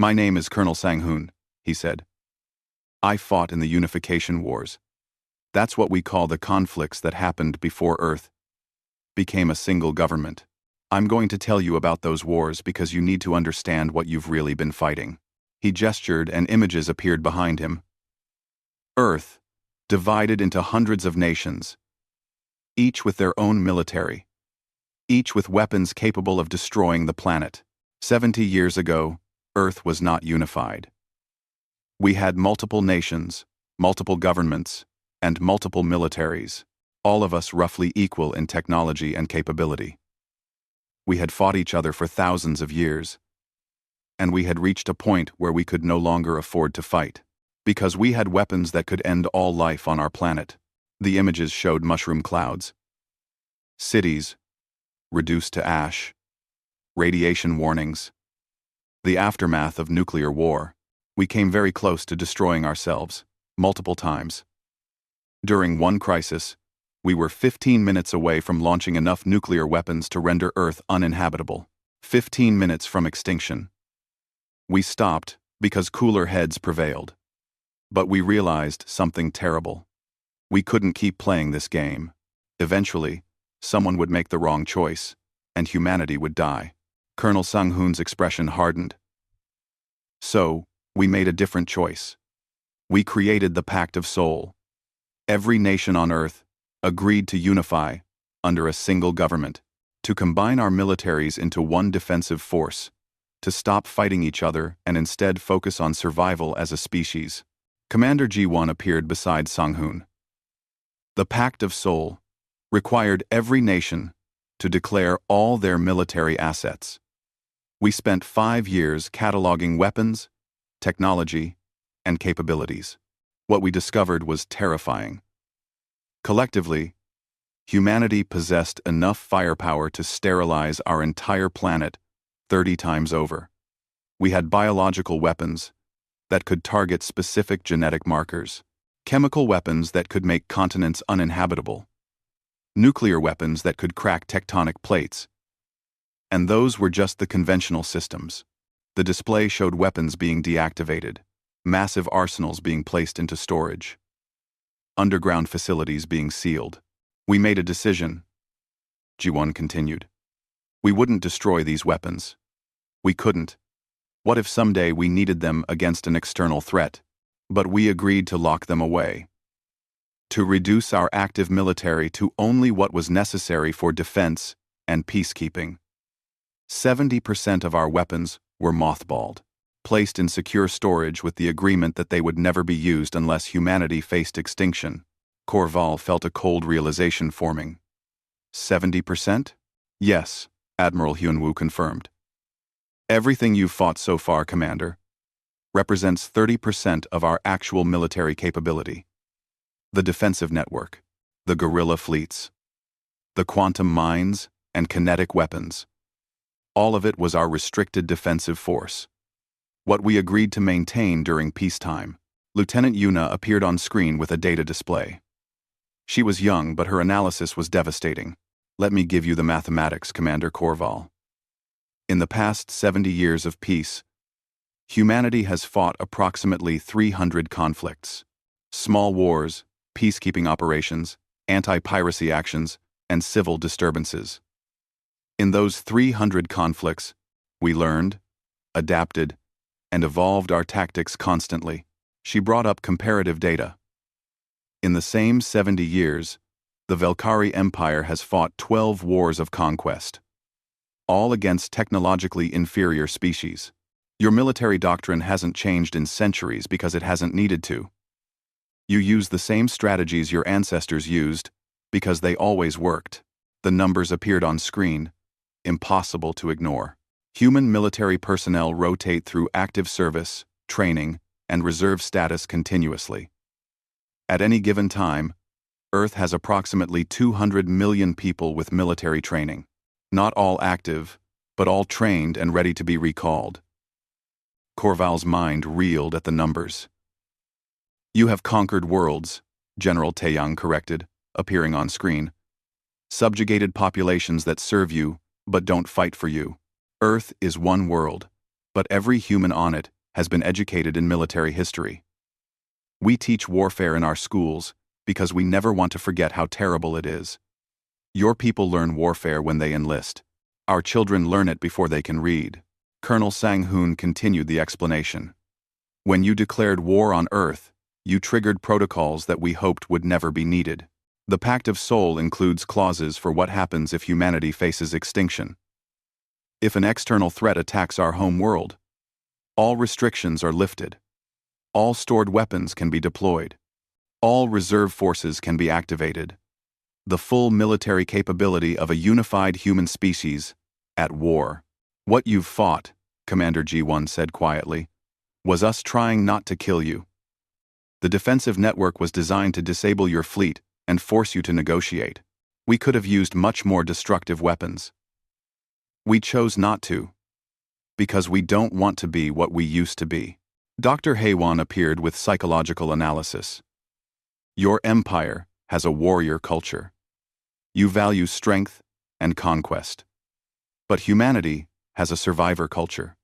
S1: My name is Colonel Sang-hoon, he said. I fought in the Unification Wars. That's what we call the conflicts that happened before Earth became a single government. I'm going to tell you about those wars because you need to understand what you've really been fighting. He gestured and images appeared behind him. Earth, divided into hundreds of nations, each with their own military, each with weapons capable of destroying the planet. 70 years ago, Earth was not unified. We had multiple nations, multiple governments, and multiple militaries, all of us roughly equal in technology and capability. We had fought each other for thousands of years, and we had reached a point where we could no longer afford to fight, because we had weapons that could end all life on our planet. The images showed mushroom clouds, cities reduced to ash, radiation warnings, the aftermath of nuclear war. We came very close to destroying ourselves, multiple times. During one crisis, we were 15 minutes away from launching enough nuclear weapons to render Earth uninhabitable. 15 minutes from extinction. We stopped because cooler heads prevailed. But we realized something terrible. We couldn't keep playing this game. Eventually, someone would make the wrong choice, and humanity would die. Colonel Sang-hoon's expression hardened. So, we made a different choice. We created the Pact of Soul. Every nation on Earth agreed to unify under a single government, to combine our militaries into one defensive force, to stop fighting each other and instead focus on survival as a species. Commander Ji-won appeared beside Sang-hoon. The Pact of Soul required every nation to declare all their military assets. We spent 5 years cataloging weapons, technology, and capabilities. What we discovered was terrifying. Collectively, humanity possessed enough firepower to sterilize our entire planet 30 times over. We had biological weapons that could target specific genetic markers, chemical weapons that could make continents uninhabitable, nuclear weapons that could crack tectonic plates. And those were just the conventional systems. The display showed weapons being deactivated, massive arsenals being placed into storage, underground facilities being sealed. We made a decision, Ji-won continued. We wouldn't destroy these weapons. We couldn't. What if someday we needed them against an external threat? But we agreed to lock them away, to reduce our active military to only what was necessary for defense and peacekeeping. 70% of our weapons were mothballed, placed in secure storage with the agreement that they would never be used unless humanity faced extinction. Korval felt a cold realization forming. 70%? Yes, Admiral Hyun-woo confirmed. Everything you've fought so far, Commander, represents 30% of our actual military capability. The defensive network, the guerrilla fleets, the quantum mines and kinetic weapons. All of it was our restricted defensive force. What we agreed to maintain during peacetime. Lieutenant Yuna appeared on screen with a data display. She was young, but her analysis was devastating. Let me give you the mathematics, Commander Korval. In the past 70 years of peace, humanity has fought approximately 300 conflicts. Small wars, peacekeeping operations, anti-piracy actions, and civil disturbances. In those 300 conflicts, we learned, adapted, and evolved our tactics constantly. She brought up comparative data. In the same 70 years, the Velkari Empire has fought 12 wars of conquest, all against technologically inferior species. Your military doctrine hasn't changed in centuries because it hasn't needed to. You use the same strategies your ancestors used because they always worked. The numbers appeared on screen, impossible to ignore. Human military personnel rotate through active service, training, and reserve status continuously. At any given time, Earth has approximately 200 million people with military training. Not all active, but all trained and ready to be recalled. Korval's mind reeled at the numbers. You have conquered worlds, General Taeyang corrected, appearing on screen. Subjugated populations that serve you, but don't fight for you. Earth is one world, but every human on it has been educated in military history. We teach warfare in our schools because we never want to forget how terrible it is. Your people learn warfare when they enlist. Our children learn it before they can read. Colonel Sang-hoon continued the explanation. When you declared war on Earth, you triggered protocols that we hoped would never be needed. The Pact of Soul includes clauses for what happens if humanity faces extinction. If an external threat attacks our home world, all restrictions are lifted. All stored weapons can be deployed. All reserve forces can be activated. The full military capability of a unified human species at war. What you've fought, Commander G1 said quietly, was us trying not to kill you. The defensive network was designed to disable your fleet and force you to negotiate. We could have used much more destructive weapons. We chose not to, because we don't want to be what we used to be. Dr. Haewon appeared with psychological analysis. Your empire has a warrior culture. You value strength and conquest. But humanity has a survivor culture.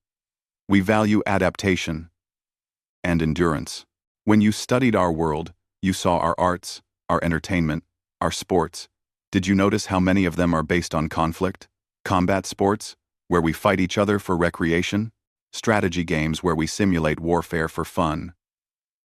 S1: We value adaptation and endurance. When you studied our world, you saw our arts, our entertainment, our sports. Did you notice how many of them are based on conflict? Combat sports, where we fight each other for recreation. Strategy games where we simulate warfare for fun.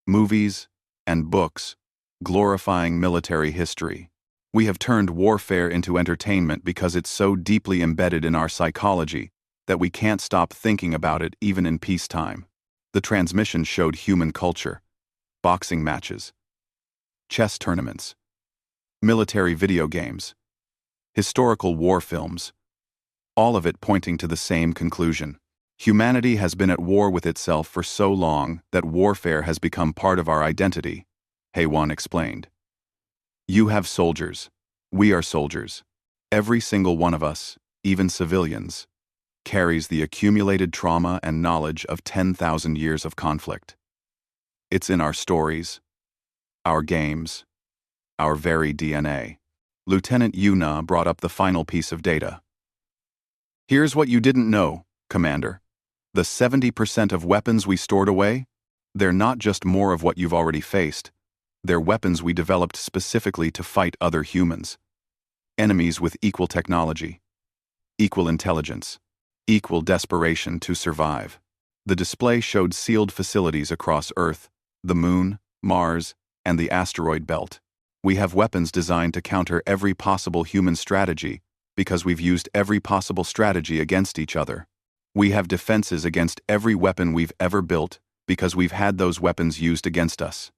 S1: Movies and books, glorifying military history. We have turned warfare into entertainment because it's so deeply embedded in our psychology that we can't stop thinking about it even in peacetime. The transmission showed human culture, boxing matches, chess tournaments, military video games, historical war films, all of it pointing to the same conclusion. Humanity has been at war with itself for so long that warfare has become part of our identity, Haewon explained. You have soldiers. We are soldiers. Every single one of us, even civilians, carries the accumulated trauma and knowledge of 10,000 years of conflict. It's in our stories, our games, our very DNA. Lieutenant Yuna brought up the final piece of data. Here's what you didn't know, Commander. The 70% of weapons we stored away, they're not just more of what you've already faced. They're weapons we developed specifically to fight other humans. Enemies with equal technology, equal intelligence, equal desperation to survive. The display showed sealed facilities across Earth, the Moon, Mars, and the asteroid belt. We have weapons designed to counter every possible human strategy because we've used every possible strategy against each other. We have defenses against every weapon we've ever built because we've had those weapons used against us.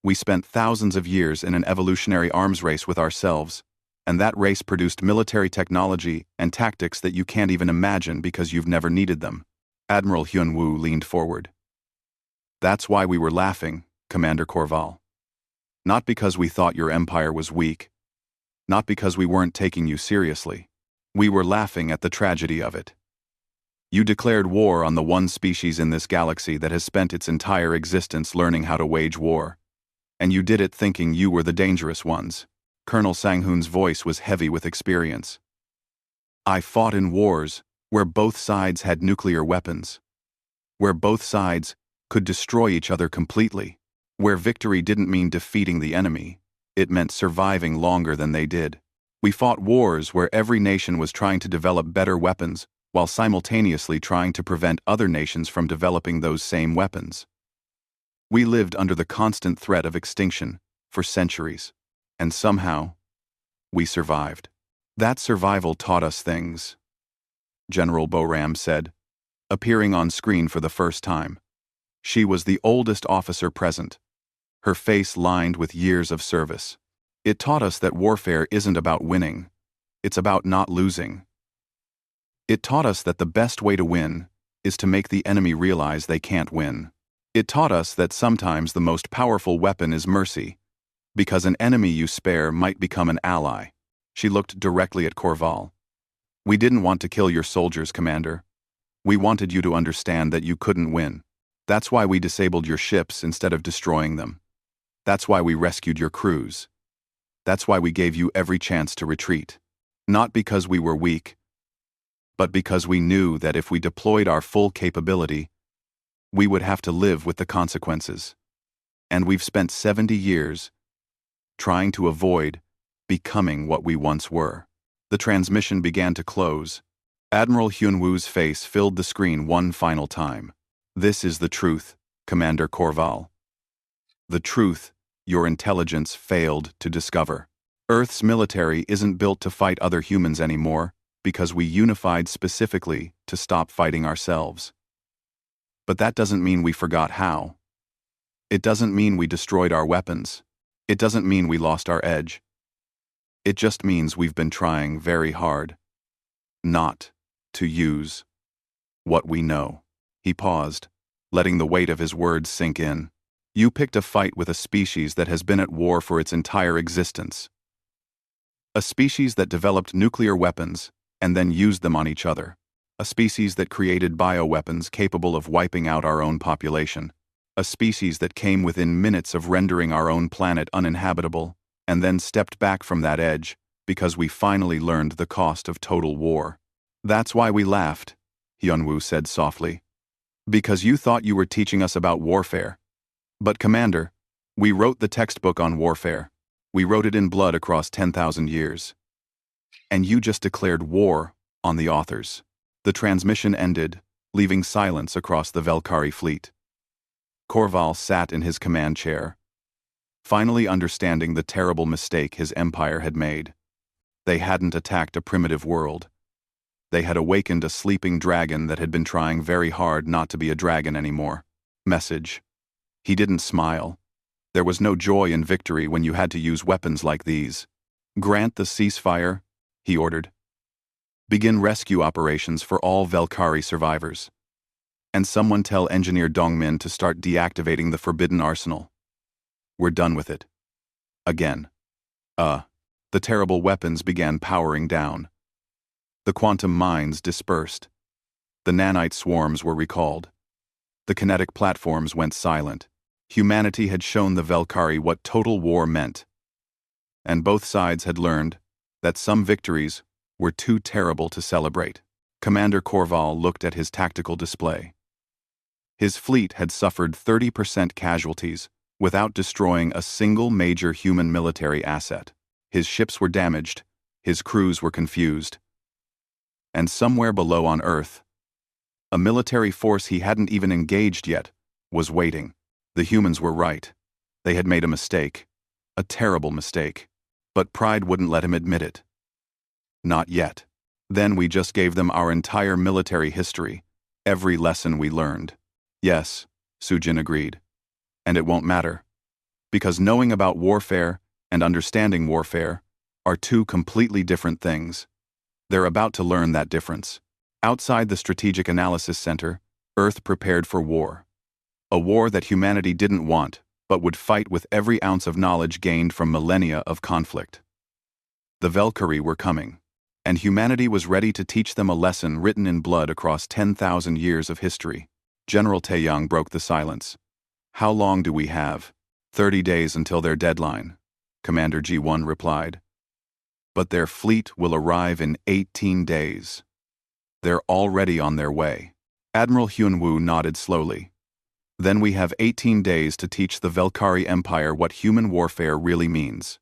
S1: We spent thousands of years in an evolutionary arms race with ourselves, and that race produced military technology and tactics that you can't even imagine because you've never needed them. Admiral Hyun-woo leaned forward. That's why we were laughing, Commander Korval. Not because we thought your empire was weak. Not because we weren't taking you seriously. We were laughing at the tragedy of it. You declared war on the one species in this galaxy that has spent its entire existence learning how to wage war. And you did it thinking you were the dangerous ones. Colonel Sang-hoon's voice was heavy with experience. I fought in wars where both sides had nuclear weapons. Where both sides could destroy each other completely. Where victory didn't mean defeating the enemy. It meant surviving longer than they did. We fought wars where every nation was trying to develop better weapons while simultaneously trying to prevent other nations from developing those same weapons. We lived under the constant threat of extinction for centuries, and somehow, we survived. That survival taught us things, General Boram said, appearing on screen for the first time. She was the oldest officer present, her face lined with years of service. It taught us that warfare isn't about winning, it's about not losing. It taught us that the best way to win is to make the enemy realize they can't win. It taught us that sometimes the most powerful weapon is mercy, because an enemy you spare might become an ally. She looked directly at Korval. We didn't want to kill your soldiers, Commander. We wanted you to understand that you couldn't win. That's why we disabled your ships instead of destroying them. That's why we rescued your crews. That's why we gave you every chance to retreat. Not because we were weak, but because we knew that if we deployed our full capability, we would have to live with the consequences. And we've spent 70 years trying to avoid becoming what we once were. The transmission began to close. Admiral Hyun-woo's face filled the screen one final time. This is the truth, Commander Korval. The truth your intelligence failed to discover. Earth's military isn't built to fight other humans anymore because we unified specifically to stop fighting ourselves. But that doesn't mean we forgot how. It doesn't mean we destroyed our weapons. It doesn't mean we lost our edge. It just means we've been trying very hard not to use what we know. He paused, letting the weight of his words sink in. You picked a fight with a species that has been at war for its entire existence. A species that developed nuclear weapons and then used them on each other. A species that created bioweapons capable of wiping out our own population. A species that came within minutes of rendering our own planet uninhabitable, and then stepped back from that edge because we finally learned the cost of total war. That's why we laughed, Hyun-woo said softly. Because you thought you were teaching us about warfare. But Commander, we wrote the textbook on warfare. We wrote it in blood across 10,000 years. And you just declared war on the authors. The transmission ended, leaving silence across the Velkari fleet. Korval sat in his command chair, finally understanding the terrible mistake his empire had made. They hadn't attacked a primitive world. They had awakened a sleeping dragon that had been trying very hard not to be a dragon anymore. Message. He didn't smile. There was no joy in victory when you had to use weapons like these. Grant the ceasefire, he ordered. Begin rescue operations for all Velkari survivors. And someone tell Engineer Dongmin to start deactivating the forbidden arsenal. We're done with it. Again. The terrible weapons began powering down. The quantum mines dispersed. The nanite swarms were recalled. The kinetic platforms went silent. Humanity had shown the Velkari what total war meant. And both sides had learned that some victories were too terrible to celebrate. Commander Korval looked at his tactical display. His fleet had suffered 30% casualties without destroying a single major human military asset. His ships were damaged, his crews were confused. And somewhere below on Earth, a military force he hadn't even engaged yet was waiting. The humans were right. They had made a mistake. A terrible mistake. But pride wouldn't let him admit it. Not yet. Then we just gave them our entire military history, every lesson we learned. Yes, Sujin agreed. And it won't matter. Because knowing about warfare and understanding warfare are two completely different things. They're about to learn that difference. Outside the Strategic Analysis Center, Earth prepared for war. A war that humanity didn't want, but would fight with every ounce of knowledge gained from millennia of conflict. The Velkari were coming, and humanity was ready to teach them a lesson written in blood across 10,000 years of history. General Taeyang broke the silence. How long do we have? 30 days until their deadline, Commander G1 replied. But their fleet will arrive in 18 days. They're already on their way. Admiral Hyun-woo nodded slowly. Then we have 18 days to teach the Velkari Empire what human warfare really means.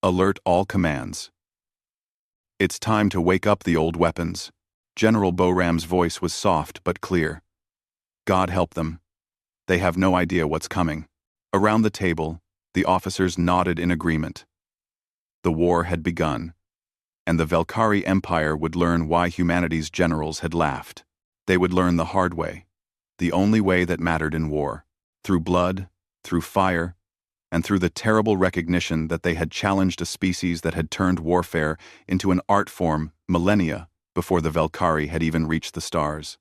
S1: Alert all commands. It's time to wake up the old weapons. General Boram's voice was soft but clear. God help them. They have no idea what's coming. Around the table, the officers nodded in agreement. The war had begun, and the Velkari Empire would learn why humanity's generals had laughed. They would learn the hard way, the only way that mattered in war, through blood, through fire, and through the terrible recognition that they had challenged a species that had turned warfare into an art form millennia before the Velkari had even reached the stars.